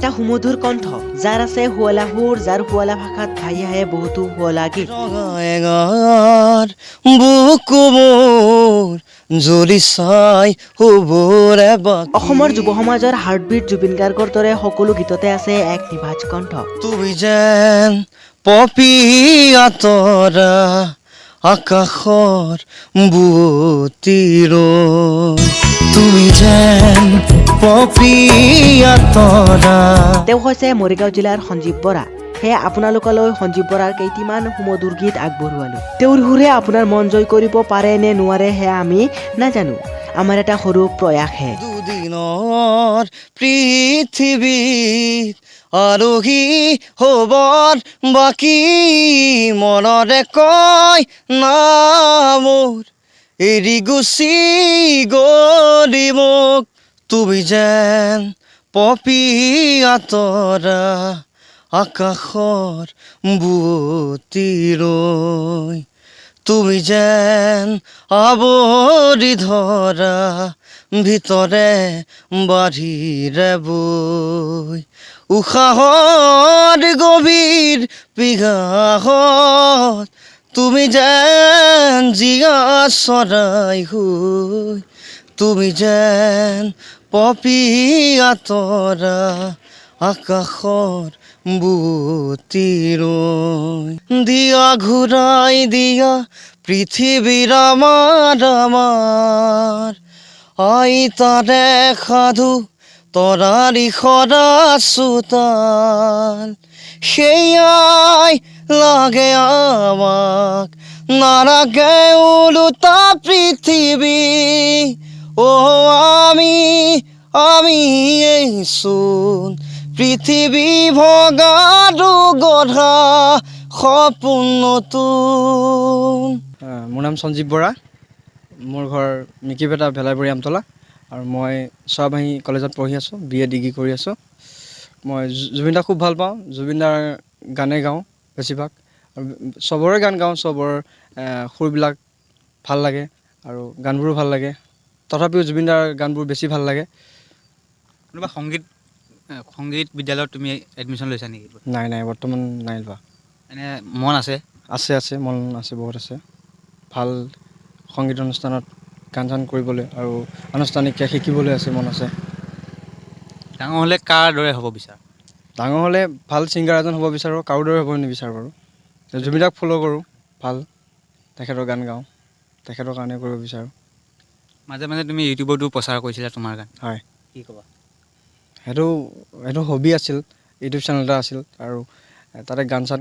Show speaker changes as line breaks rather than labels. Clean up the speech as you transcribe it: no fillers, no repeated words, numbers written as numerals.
এটা সুমধুৰ কণ্ঠ যাৰ আছে শুৱলা সুৰ যাৰ শুৱলা ভাষাত ভাহি আহে বহুতো শুৱলা গীত অসমৰ যুৱ সমাজৰ হাৰ্টবিট জুবিন গাৰ্গৰ দৰে সকলো গীততে আছে এক নিভাজ কণ্ঠ
তুমি যেন পপিয়াতৰা আকাশৰ বুৱতীৰ তুমি যেন পপিয়াতৰা
তেওঁ হৈছে মৰিগাঁও জিলাৰ সঞ্জীৱ বৰা সেয়ে আপোনালোকলৈ সঞ্জীৱ বৰাৰ কেইটিমান সুমধুৰ গীত আগবঢ়োৱালো তেওঁৰ সুৰে আপোনাৰ মন জয় কৰিব পাৰে নে নোৱাৰে সেয়া আমি নাজানো আমাৰ এটা সৰু প্ৰয়াসহে
দুদিনৰ পৃথিৱীত আলহী হবৰ বাকী মনৰে কয় না মোৰ এৰি গুচি গলি মোক তুমি যেন পপিয়াতৰা আকাশৰ বুৱতীৰ তুমি যেন আৱৰি ধৰা ভিতৰে বাঢ়িৰে বৈ উশাহৰ গভীৰ পিঘাহত তুমি যেন জীয়া চৰাই হৈ তুমি যেন পপিয়াতৰা আকাশৰ বুৱতীৰ দিয়া ঘূৰাই দিয়া পৃথিৱীৰ আমাৰ আইতাৰে সাধু তৰাৰি সৰা চোতাল সেয়াই লাগে আমাক নালাগে ওলোটা পৃথিৱী আমি এইচোন পৃথিৱী ভগাটো গধা সপোন নতুন
মোৰ নাম সঞ্জীৱ বৰা মোৰ ঘৰ মিকিপেটা ভেলাইবৰী আমতলা আৰু মই চৰাবাহী কলেজত পঢ়ি আছোঁ BA ডিগ্ৰী কৰি আছোঁ মই জুবিন দাক খুব ভাল পাওঁ জুবিন দাৰ গানে গাওঁ বেছিভাগ আৰু চবৰে গান গাওঁ চবৰ সুৰবিলাক ভাল লাগে আৰু গানবোৰো ভাল লাগে তথাপিও জুবিন দাৰ গানবোৰ বেছি ভাল লাগে
কোনোবা সংগীত বিদ্যালয়ত তুমি এডমিশ্যন লৈছা নেকি
নাই বৰ্তমান নাই লোৱা
এনে মন আছে
মন আছে বহুত আছে ভাল সংগীত অনুষ্ঠানত গান চান কৰিবলৈ আৰু আনুষ্ঠানিককৈ শিকিবলৈ আছে মন আছে
ডাঙৰ হ'লে কাৰ দৰে হ'ব বিচাৰ
ডাঙৰ হ'লে ভাল ছিংগাৰ এজন হ'ব বিচাৰোঁ কাৰো দৰে হ'ব নিবিচাৰোঁ বাৰু জুবিন দাক ফ'ল' কৰোঁ ভাল তেখেতৰ গান গাওঁ তেখেতৰ কাৰণে কৰিব বিচাৰোঁ
মাজে মাজে তুমি ইউটিউবতো প্ৰচাৰ কৰিছিলা তোমাৰ গান
হয়
কি ক'বা
সেইটো হবি আছিল ইউটিউব চেনেল এটা আছিল আৰু তাতে গান চান